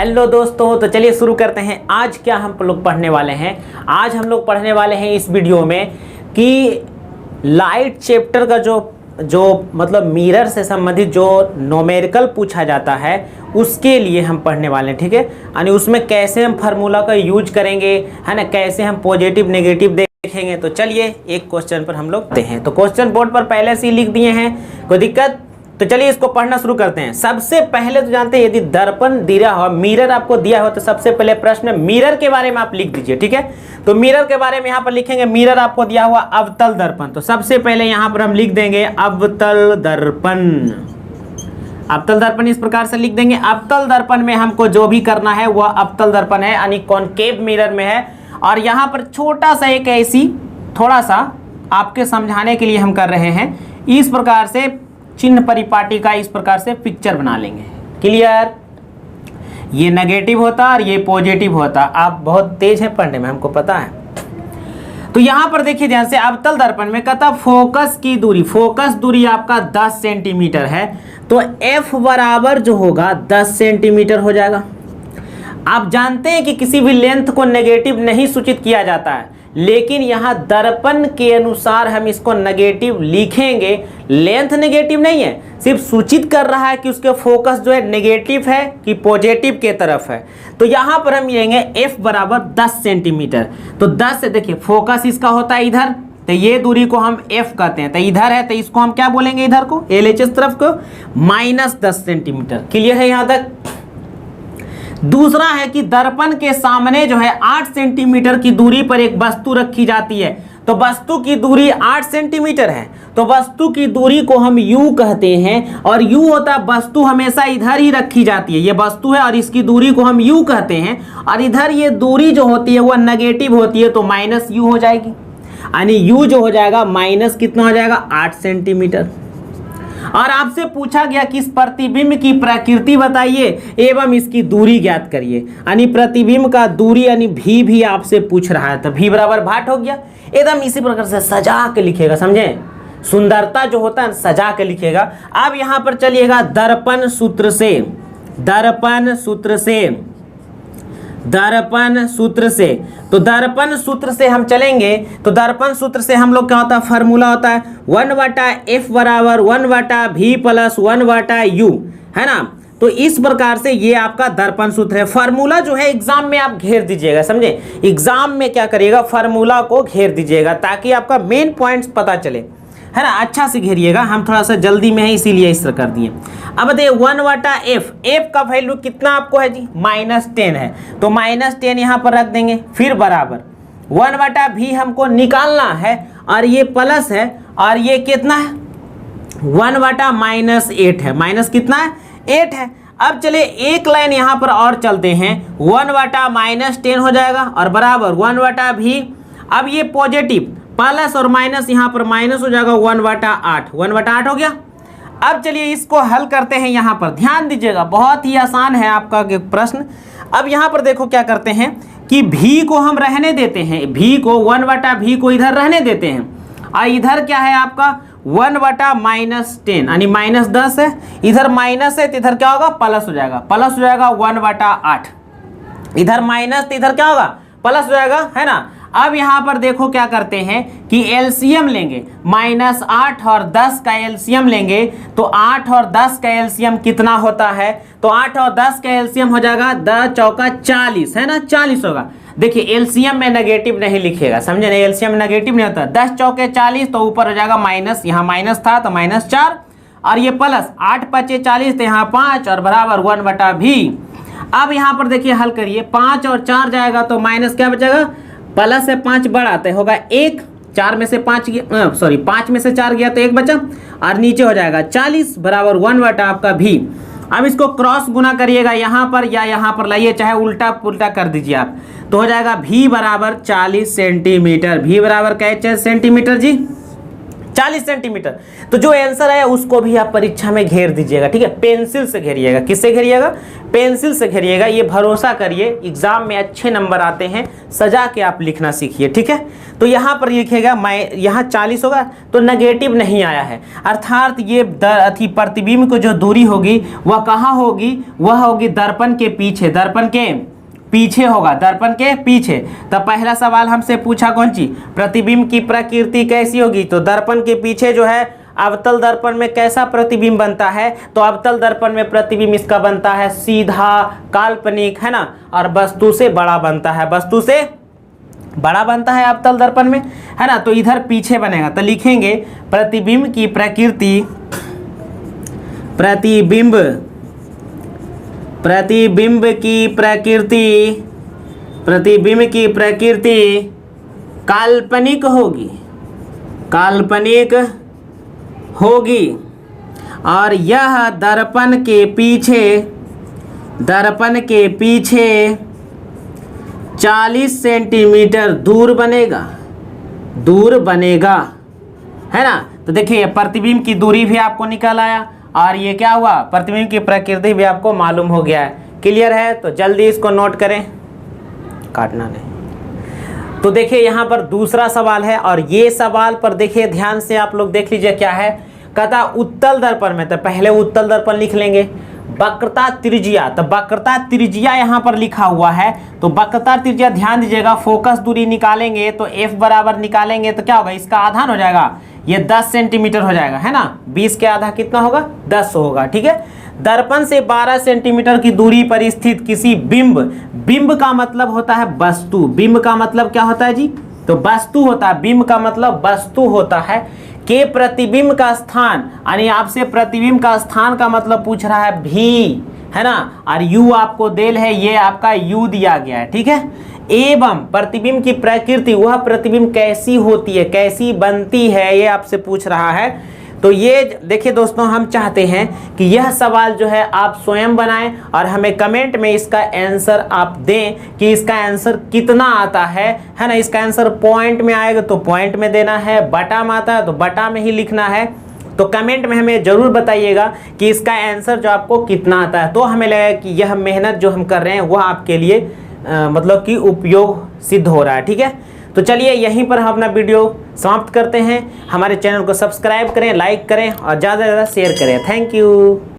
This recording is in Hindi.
हेलो दोस्तों, तो चलिए शुरू करते हैं। आज क्या हम लोग पढ़ने वाले हैं? आज हम लोग पढ़ने वाले हैं इस वीडियो में कि लाइट चैप्टर का जो मतलब मिरर से संबंधित जो न्यूमेरिकल पूछा जाता है उसके लिए हम पढ़ने वाले हैं। ठीक है, यानी उसमें कैसे हम फार्मूला का यूज करेंगे, है ना, कैसे हम पॉजिटिव नेगेटिव देखेंगे। तो चलिए एक क्वेश्चन पर हम लोग देखते हैं। तो क्वेश्चन बोर्ड पर पहले से ही लिख दिए हैं, कोई दिक्कत? तो चलिए इसको पढ़ना शुरू करते हैं। सबसे पहले तो जानते हैं, यदि दर्पण दिया हुआ मिरर आपको दिया हो तो सबसे पहले प्रश्न मिरर के बारे में आप लिख दीजिए। ठीक है, तो मिरर के बारे में यहाँ पर लिखेंगे। मिरर आपको दिया हुआ अवतल दर्पण, तो सबसे पहले यहाँ पर हम लिख देंगे अवतल दर्पण। अवतल दर्पण इस प्रकार से लिख देंगे। अवतल दर्पण में हमको जो भी करना है वह अवतल दर्पण है, यानी कॉनकेव मिरर में है। और यहाँ पर छोटा सा एक ऐसी थोड़ा सा आपके समझाने के लिए हम कर रहे हैं, इस प्रकार से चिन्ह परिपाटी का इस प्रकार से पिक्चर बना लेंगे। क्लियर? ये नेगेटिव होता और ये पॉजिटिव होता। आप बहुत तेज हैं पढ़ने में, हमको पता है। तो यहां पर देखिए ध्यान से, अवतल दर्पण में कहता फोकस की दूरी, फोकस दूरी आपका 10 सेंटीमीटर है, तो F बराबर जो होगा 10 सेंटीमीटर हो जाएगा। आप जानते हैं कि किसी भी लेंथ को नेगेटिव नहीं सूचित किया जाता है, लेकिन यहाँ दर्पण के अनुसार हम इसको नेगेटिव लिखेंगे। लेंथ नेगेटिव नहीं है, सिर्फ सूचित कर रहा है कि उसके फोकस जो है नेगेटिव है कि पॉजिटिव के तरफ है। तो यहाँ पर हम लेंगे F बराबर 10 सेंटीमीटर। तो 10 से देखिए फोकस इसका होता है इधर, तो ये दूरी को हम F कहते हैं। तो इधर है तो इसको हम क्या बोलेंगे, इधर को LHS तरफ को -10 सेंटीमीटर। क्लियर है यहाँ तक? दूसरा है कि दर्पण के सामने जो है 8 सेंटीमीटर की दूरी पर एक वस्तु रखी जाती है, तो वस्तु की दूरी 8 सेंटीमीटर है, तो वस्तु की दूरी को हम U कहते हैं। और U होता है वस्तु हमेशा इधर ही रखी जाती है, ये वस्तु है और इसकी दूरी को हम U कहते हैं। और इधर ये दूरी जो होती है वह नेगेटिव होती है, तो -U हो जाएगी, यानी U जो हो जाएगा माइनस कितना हो जाएगा, 8 सेंटीमीटर। और आपसे पूछा गया कि इस प्रतिबिंब की प्रकृति बताइए एवं इसकी दूरी ज्ञात करिए, यानी प्रतिबिंब का दूरी यानी V भी आपसे पूछ रहा है। तो V बराबर भाट हो गया। एकदम इसी प्रकार से सजा के लिखेगा, समझे? सुंदरता जो होता है सजा के लिखेगा। अब यहाँ पर चलिएगा दर्पण सूत्र से, दर्पण सूत्र से, दर्पण सूत्र से। तो दर्पण सूत्र से हम चलेंगे, तो दर्पण सूत्र से हम लोग क्या होता है, फार्मूला होता है 1/F बराबर 1/V प्लस 1/U, है ना। तो इस प्रकार से ये आपका दर्पण सूत्र है। फार्मूला जो है एग्जाम में आप घेर दीजिएगा, समझे? एग्जाम में क्या करिएगा, फार्मूला को घेर दीजिएगा ताकि आपका मेन पॉइंट्स पता चले, है ना। अच्छा से घेरिएगा, हम थोड़ा सा जल्दी में है इसीलिए इस तरह कर दिए। अब बताइए 1/F, F का वैल्यू कितना आपको है जी, -10 है, तो -10 यहाँ पर रख देंगे। फिर बराबर 1/V हमको निकालना है, और ये प्लस है, और ये कितना है 1/-8 है। माइनस कितना है, 8 है। अब चलिए एक लाइन यहाँ पर और चलते हैं, 1/-10 हो जाएगा और बराबर 1/V। अब ये पॉजिटिव प्लस और माइनस, यहाँ पर माइनस हो जाएगा 1/8, 1/8 हो गया। अब चलिए इसको हल करते हैं। यहाँ पर ध्यान दीजिएगा, बहुत ही आसान है आपका प्रश्न। अब यहाँ पर देखो क्या करते हैं कि V को हम रहने देते हैं, V को 1/V को इधर रहने देते हैं, और इधर क्या है आपका 1/-10, यानी -10 है, इधर माइनस है तो इधर क्या होगा, प्लस हो जाएगा, प्लस हो जाएगा 1/8। इधर माइनस तो इधर क्या होगा, प्लस हो जाएगा, है ना। अब यहाँ पर देखो क्या करते हैं कि एलसीएम लेंगे, -8 और 10 का एलसीएम लेंगे, तो 8 और 10 का एलसीएम कितना होता है, तो 8 और 10 का एलसीएम हो जाएगा 10 चौका 40, है ना, 40 होगा। देखिए एलसीएम में नेगेटिव नहीं लिखिएगा, समझे ना, एलसीएम में नेगेटिव नहीं होता। 10 चौके 40, तो ऊपर हो जाएगा माइनस, यहाँ माइनस था तो -4, और ये प्लस 8 5 40, तो यहाँ 5 और बराबर 1/V। अब यहाँ पर देखिए हल करिए, 5 और 4 जाएगा तो माइनस क्या बचेगा, प्लस से 5 बढ़ा तो होगा 1, 4 में से 5 गया, सॉरी 5 में से 4 गया तो 1 बचा, और नीचे हो जाएगा 40 बराबर 1/V। अब इसको क्रॉस गुना करिएगा यहाँ पर या यहाँ पर लाइए, चाहे उल्टा पुल्टा कर दीजिए आप, तो हो जाएगा V बराबर 40 सेंटीमीटर। V बराबर क्या सेंटीमीटर जी, 40 सेंटीमीटर। तो जो आंसर है उसको भी आप परीक्षा में घेर दीजिएगा, ठीक है, पेंसिल से घेरिएगा। किससे घेरिएगा? पेंसिल से घेरिएगा। ये भरोसा करिए एग्जाम में अच्छे नंबर आते हैं, सजा के आप लिखना सीखिए, ठीक है। तो यहाँ पर लिखिएगा, मैं यहाँ 40 होगा तो नेगेटिव नहीं आया है, अर्थात ये प्रतिबिंब को जो दूरी होगी वह कहाँ होगी? वह होगी दर्पण के पीछे, दर्पण के पीछे होगा, दर्पण के पीछे। तो पहला सवाल हमसे पूछा कौन सी? प्रतिबिंब की प्रकृति कैसी होगी? तो दर्पण के पीछे जो है अवतल दर्पण में कैसा प्रतिबिंब बनता है? तो अवतल दर्पण में प्रतिबिंब इसका बनता है सीधा, काल्पनिक, है ना, और वस्तु से बड़ा बनता है, वस्तु से बड़ा बनता है अवतल दर्पण में, है ना। तो इधर पीछे बनेगा, तो लिखेंगे प्रतिबिंब की प्रकृति, प्रतिबिंब की प्रकृति काल्पनिक होगी और यह दर्पण के पीछे 40 सेंटीमीटर दूर बनेगा, है ना। तो देखिए प्रतिबिंब की दूरी भी आपको निकल आया और ये क्या हुआ? प्रतिबिंब की प्रकृति भी आपको मालूम हो गया है। क्लियर है? तो जल्दी इसको नोट करें, काटना नहीं। तो देखिए यहाँ पर दूसरा सवाल है और ये सवाल पर देखिए ध्यान से आप लोग देख लीजिए क्या है। कहता उत्तल दर्पण में, तो पहले उत्तल दर्पण लिख लेंगे। वक्रता त्रिज्या, तो वक्रता त्रिज्या यहाँ पर लिखा हुआ है, तो वक्रता त्रिज्या ध्यान दीजिएगा। फोकस दूरी निकालेंगे तो f बराबर निकालेंगे तो क्या होगा? इसका आधान हो जाएगा, ये 10 सेंटीमीटर हो जाएगा, है ना। 20 के आधा कितना होगा? 10 होगा, ठीक है। दर्पण से 12 सेंटीमीटर की दूरी पर स्थित किसी बिंब का मतलब होता है वस्तु। बिंब का मतलब क्या होता है जी? तो वस्तु होता है। बिंब का मतलब वस्तु होता है। के प्रतिबिंब का स्थान, यानी आपसे प्रतिबिंब का स्थान का मतलब पूछ रहा है भी, है ना। और u आपको देल है, ये आपका u दिया गया है, ठीक है। एवं प्रतिबिंब की प्रकृति, वह प्रतिबिंब कैसी होती है, कैसी बनती है, ये आपसे पूछ रहा है। तो ये देखिए दोस्तों, हम चाहते हैं कि यह सवाल जो है आप स्वयं बनाएं और हमें कमेंट में इसका आंसर आप दें कि इसका आंसर कितना आता है ना। इसका आंसर पॉइंट में आएगा तो पॉइंट में देना है, बटा में आता है तो बटा में ही लिखना है। तो कमेंट में हमें ज़रूर बताइएगा कि इसका आंसर जो आपको कितना आता है। तो हमें लगेगा कि यह मेहनत जो हम कर रहे हैं वह आपके लिए मतलब कि उपयोग सिद्ध हो रहा है, ठीक है। तो चलिए यहीं पर हम अपना वीडियो समाप्त करते हैं। हमारे चैनल को सब्सक्राइब करें, लाइक करें और ज़्यादा से ज़्यादा शेयर करें। Thank you.